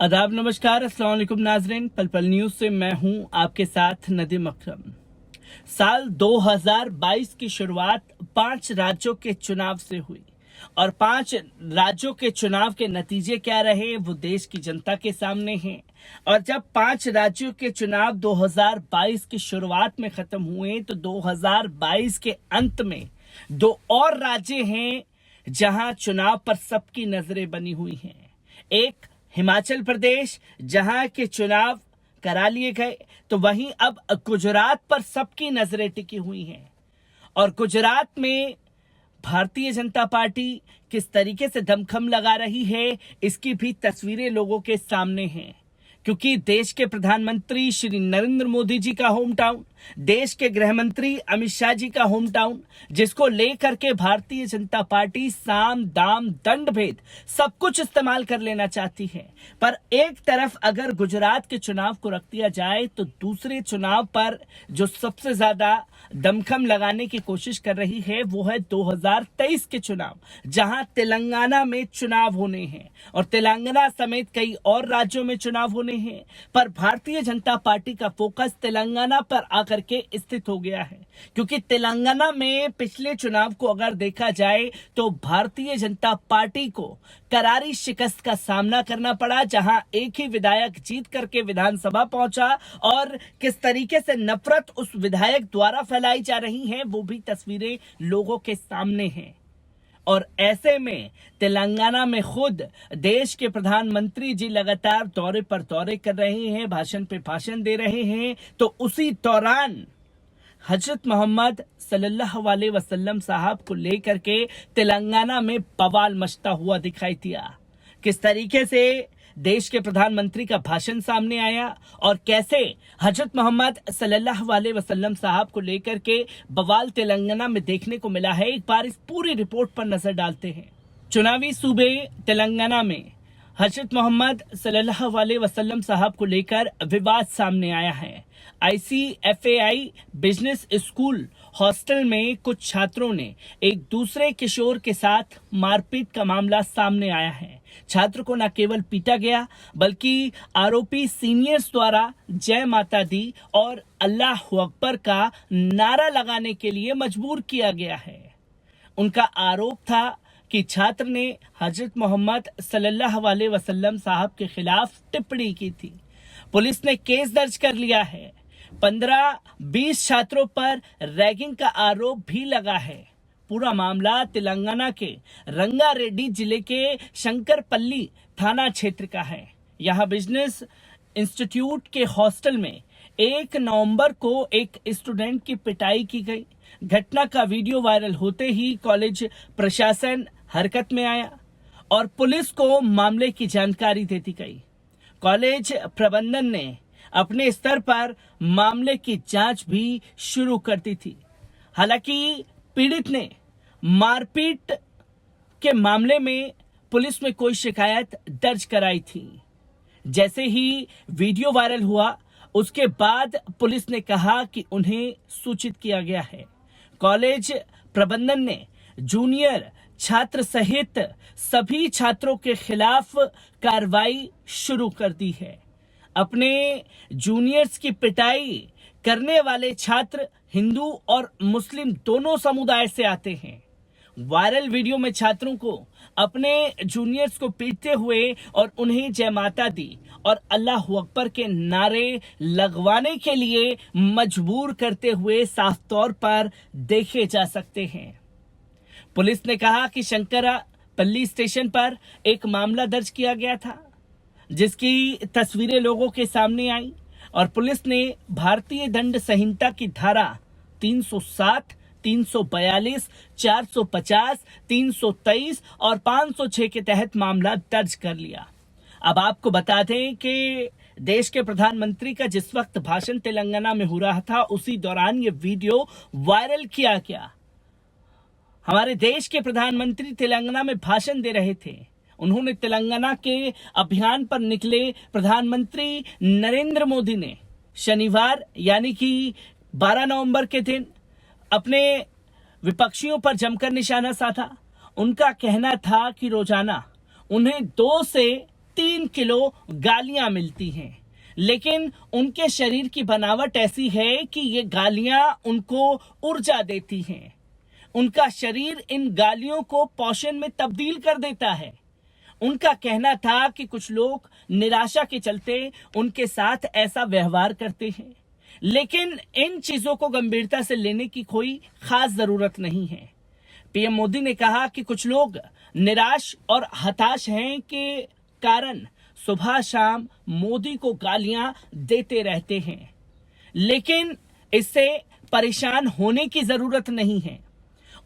आदाब, नमस्कार, अस्सलाम वालेकुम नाजरीन। पल पल न्यूज से मैं हूं आपके साथ नदीम अकरम। साल 2022 की शुरुआत 5 राज्यों के चुनाव से हुई और 5 राज्यों के चुनाव के नतीजे क्या रहे वो देश की जनता के सामने हैं। और जब 5 राज्यों के चुनाव 2022 की शुरुआत में खत्म हुए तो 2022 के अंत में 2 और राज्य हैं जहां चुनाव पर सबकी नजरें बनी हुई हैं। एक हिमाचल प्रदेश, जहां के चुनाव करा लिए गए, तो वहीं अब गुजरात पर सबकी नजरें टिकी हुई हैं। और गुजरात में भारतीय जनता पार्टी किस तरीके से दमखम लगा रही है, इसकी भी तस्वीरें लोगों के सामने हैं। क्योंकि देश के प्रधानमंत्री श्री नरेंद्र मोदी जी का होम टाउन, देश के गृह मंत्री अमित शाह जी का होम टाउन, जिसको लेकर के भारतीय जनता पार्टी साम दाम दंड भेद सब कुछ इस्तेमाल कर लेना चाहती है। पर एक तरफ अगर गुजरात के चुनाव को रख दिया जाए तो दूसरे चुनाव पर जो सबसे ज्यादा दमखम लगाने की कोशिश कर रही है वो है 2023 के चुनाव, जहां तेलंगाना में चुनाव होने हैं और तेलंगाना समेत कई और राज्यों में चुनाव होने हैं। पर भारतीय जनता पार्टी का फोकस तेलंगाना पर आकर के स्थित हो गया है, क्योंकि तेलंगाना में पिछले चुनाव को अगर देखा जाए तो भारतीय जनता पार्टी को करारी शिकस्त का सामना करना पड़ा, जहां एक ही विधायक जीत करके विधानसभा पहुंचा और किस तरीके से नफरत उस विधायक द्वारा फैलाई जा रही है वो भी तस्वीरें लोगों के सामने हैं। और ऐसे में तेलंगाना में खुद देश के प्रधानमंत्री जी लगातार दौरे पर दौरे कर रहे हैं, भाषण पे भाषण दे रहे हैं, तो उसी दौरान हजरत मोहम्मद सल्लल्लाहु अलैहि वसल्लम साहब को लेकर के तेलंगाना में बवाल मचता हुआ दिखाई दिया। किस तरीके से देश के प्रधानमंत्री का भाषण सामने आया और कैसे हजरत मोहम्मद सल्लल्लाहु अलैहि वसल्लम साहब को लेकर के बवाल तेलंगाना में देखने को मिला है। एक बार इस पूरी रिपोर्ट पर नजर डालते हैं। चुनावी सूबे तेलंगाना में हजरत मोहम्मद सल्लल्लाहु अलैहि वसल्लम साहब को लेकर विवाद सामने आया है। ICFAI बिजनेस स्कूल हॉस्टल में कुछ छात्रों ने एक दूसरे किशोर के साथ मारपीट का मामला सामने आया है। छात्र को न केवल पीटा गया बल्कि आरोपी सीनियर्स द्वारा जय माता दी और अल्लाह अकबर का नारा लगाने के लिए मजबूर किया गया है। उनका आरोप था कि छात्र ने हजरत मोहम्मद सल्लल्लाहु अलैहि वसल्लम साहब के खिलाफ टिप्पणी की थी। पुलिस ने केस दर्ज कर लिया है। 15-20 छात्रों पर रैगिंग का आरोप भी लगा है। पूरा मामला तेलंगाना के रंगारेड्डी जिले के शंकरपल्ली थाना क्षेत्र का है। यहां बिजनेस इंस्टीट्यूट के हॉस्टल में 1 नवंबर को एक स्टूडेंट की पिटाई की गई। घटना का वीडियो वायरल होते ही कॉलेज प्रशासन हरकत में आया और पुलिस को मामले की जानकारी दे दी गई। कॉलेज प्रबंधन ने अपने स्तर पर मामले की जांच भी शुरू कर दी थी। हालांकि पीड़ित ने मारपीट के मामले में पुलिस में कोई शिकायत दर्ज कराई थी। जैसे ही वीडियो वायरल हुआ उसके बाद पुलिस ने कहा कि उन्हें सूचित किया गया है। कॉलेज प्रबंधन ने जूनियर छात्र सहित सभी छात्रों के खिलाफ कार्रवाई शुरू कर दी है। अपने जूनियर्स की पिटाई करने वाले छात्र हिंदू और मुस्लिम दोनों समुदाय से आते हैं। वायरल वीडियो में छात्रों को अपने जूनियर्स को पीटते हुए और उन्हें जय माता दी और अल्लाह अकबर के नारे लगवाने के लिए मजबूर करते हुए साफ तौर पर देखे जा सकते हैं। पुलिस ने कहा कि शंकरपल्ली स्टेशन पर एक मामला दर्ज किया गया था, जिसकी तस्वीरें लोगों के सामने आई और पुलिस ने भारतीय दंड संहिता की धारा 307, 342, 450, 323 और 506 के तहत मामला दर्ज कर लिया। अब आपको बता दें कि देश के प्रधानमंत्री का जिस वक्त भाषण तेलंगाना में हो रहा था उसी दौरान ये वीडियो वायरल किया गया। हमारे देश के प्रधानमंत्री तेलंगाना में भाषण दे रहे थे। उन्होंने तेलंगाना के अभियान पर निकले प्रधानमंत्री नरेंद्र मोदी ने शनिवार यानी कि 12 नवंबर के दिन अपने विपक्षियों पर जमकर निशाना साधा। उनका कहना था कि रोजाना उन्हें 2 से 3 किलो गालियां मिलती हैं, लेकिन उनके शरीर की बनावट ऐसी है कि ये गालियां उनको ऊर्जा देती हैं। उनका शरीर इन गालियों को पोषण में तब्दील कर देता है। उनका कहना था कि कुछ लोग निराशा के चलते उनके साथ ऐसा व्यवहार करते हैं, लेकिन इन चीजों को गंभीरता से लेने की कोई खास जरूरत नहीं है। पीएम मोदी ने कहा कि कुछ लोग निराश और हताश हैं के कारण सुबह शाम मोदी को गालियां देते रहते हैं, लेकिन इससे परेशान होने की जरूरत नहीं है।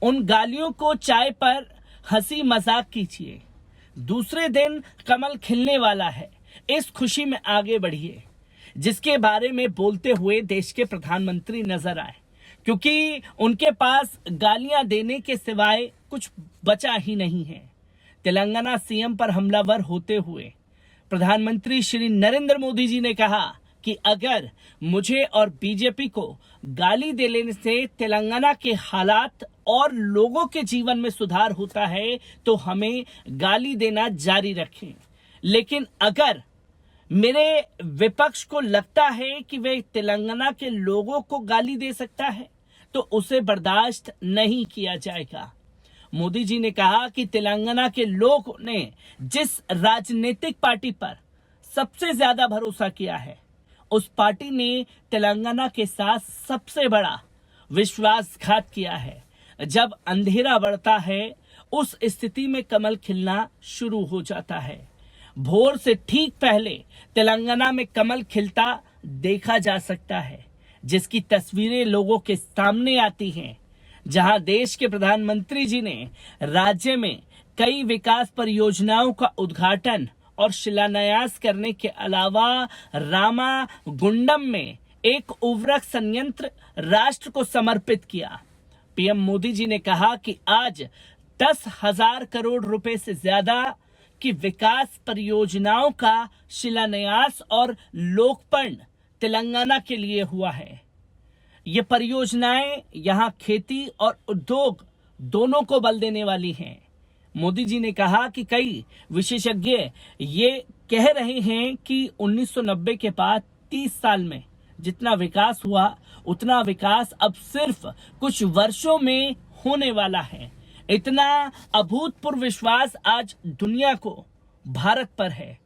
उन गालियों को चाय पर हंसी मजाक कीजिए। दूसरे दिन कमल खिलने वाला है, इस खुशी में आगे बढ़िए, जिसके बारे में बोलते हुए देश के प्रधानमंत्री नजर आए, क्योंकि उनके पास गालियां देने के सिवाय कुछ बचा ही नहीं है। तेलंगाना सीएम पर हमलावर होते हुए प्रधानमंत्री श्री नरेंद्र मोदी जी ने कहा कि अगर मुझे और बीजेपी को गाली दे लेने से तेलंगाना के हालात और लोगों के जीवन में सुधार होता है तो हमें गाली देना जारी रखें, लेकिन अगर मेरे विपक्ष को लगता है कि वे तेलंगाना के लोगों को गाली दे सकता है तो उसे बर्दाश्त नहीं किया जाएगा। मोदी जी ने कहा कि तेलंगाना के लोग ने जिस राजनीतिक पार्टी पर सबसे ज्यादा भरोसा किया है, उस पार्टी ने तेलंगाना के साथ सबसे बड़ा विश्वासघात किया है। जब अंधेरा बढ़ता है उस स्थिति में कमल खिलना शुरू हो जाता है। भोर से ठीक पहले तेलंगाना में कमल खिलता देखा जा सकता है, जिसकी तस्वीरें लोगों के सामने आती हैं। जहां देश के प्रधानमंत्री जी ने राज्य में कई विकास परियोजनाओं का उद्घाटन और शिलान्यास करने के अलावा रामागुंडम में एक उर्वरक संयंत्र राष्ट्र को समर्पित किया। पीएम मोदी जी ने कहा कि आज 10,000 करोड़ रुपए से ज्यादा की विकास परियोजनाओं का शिलान्यास और लोकार्पण तेलंगाना के लिए हुआ है। ये परियोजनाएं यहां खेती और उद्योग दोनों को बल देने वाली हैं। मोदी जी ने कहा कि कई विशेषज्ञ ये कह रहे हैं कि 1990 के बाद 30 साल में जितना विकास हुआ उतना विकास अब सिर्फ कुछ वर्षों में होने वाला है। इतना अभूतपूर्व विश्वास आज दुनिया को भारत पर है।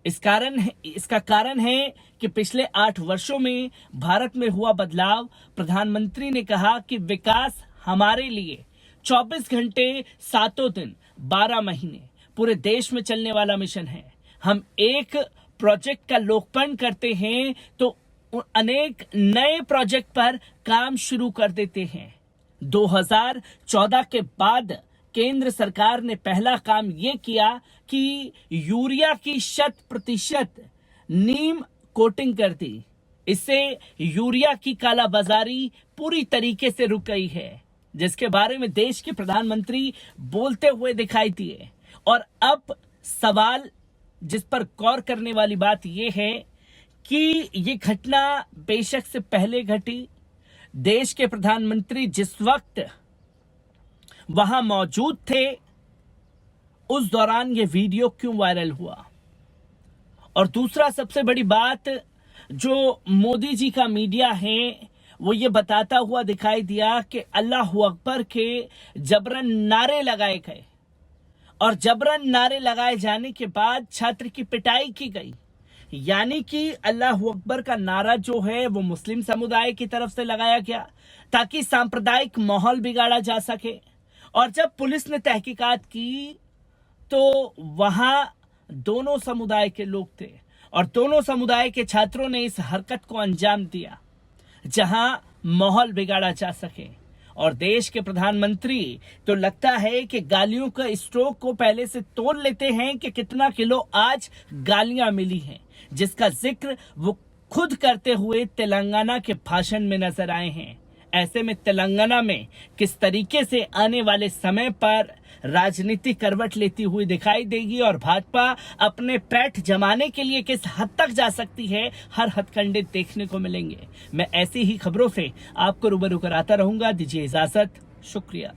इसका कारण है कि पिछले 8 वर्षों में भारत में हुआ बदलाव। प्रधानमंत्री ने कहा कि विकास हमारे लिए 24 घंटे 7 दिन 12 महीने पूरे देश में चलने वाला मिशन है। हम एक प्रोजेक्ट का लोकार्पण करते हैं तो अनेक नए प्रोजेक्ट पर काम शुरू कर देते हैं। 2014 के बाद केंद्र सरकार ने पहला काम यह किया कि यूरिया की 100% नीम कोटिंग कर दी। इससे यूरिया की कालाबाजारी पूरी तरीके से रुक गई है, जिसके बारे में देश के प्रधानमंत्री बोलते हुए दिखाई दिए। और अब सवाल जिस पर गौर करने वाली बात यह है कि ये घटना बेशक से पहले घटी। देश के प्रधानमंत्री जिस वक्त वहां मौजूद थे उस दौरान ये वीडियो क्यों वायरल हुआ। और दूसरा सबसे बड़ी बात जो मोदी जी का मीडिया है वो ये बताता हुआ दिखाई दिया कि अल्लाहू अकबर के जबरन नारे लगाए गए और जबरन नारे लगाए जाने के बाद छात्र की पिटाई की गई। यानी कि अल्लाहू अकबर का नारा जो है वो मुस्लिम समुदाय की तरफ से लगाया गया ताकि सांप्रदायिक माहौल बिगाड़ा जा सके। और जब पुलिस ने तहकीकात की तो वहां दोनों समुदाय के लोग थे और दोनों समुदाय के छात्रों ने इस हरकत को अंजाम दिया जहां माहौल बिगाड़ा जा सके। और देश के प्रधानमंत्री तो लगता है कि गालियों का स्टॉक को पहले से तोल लेते हैं कि कितना किलो आज गालियां मिली हैं, जिसका जिक्र वो खुद करते हुए तेलंगाना के भाषण में नजर आए हैं। ऐसे में तेलंगाना में किस तरीके से आने वाले समय पर राजनीति करवट लेती हुई दिखाई देगी और भाजपा अपने पैठ जमाने के लिए किस हद तक जा सकती है, हर हथकंडे देखने को मिलेंगे। मैं ऐसी ही खबरों से आपको रूबरू कराता रहूंगा। दीजिए इजाजत, शुक्रिया।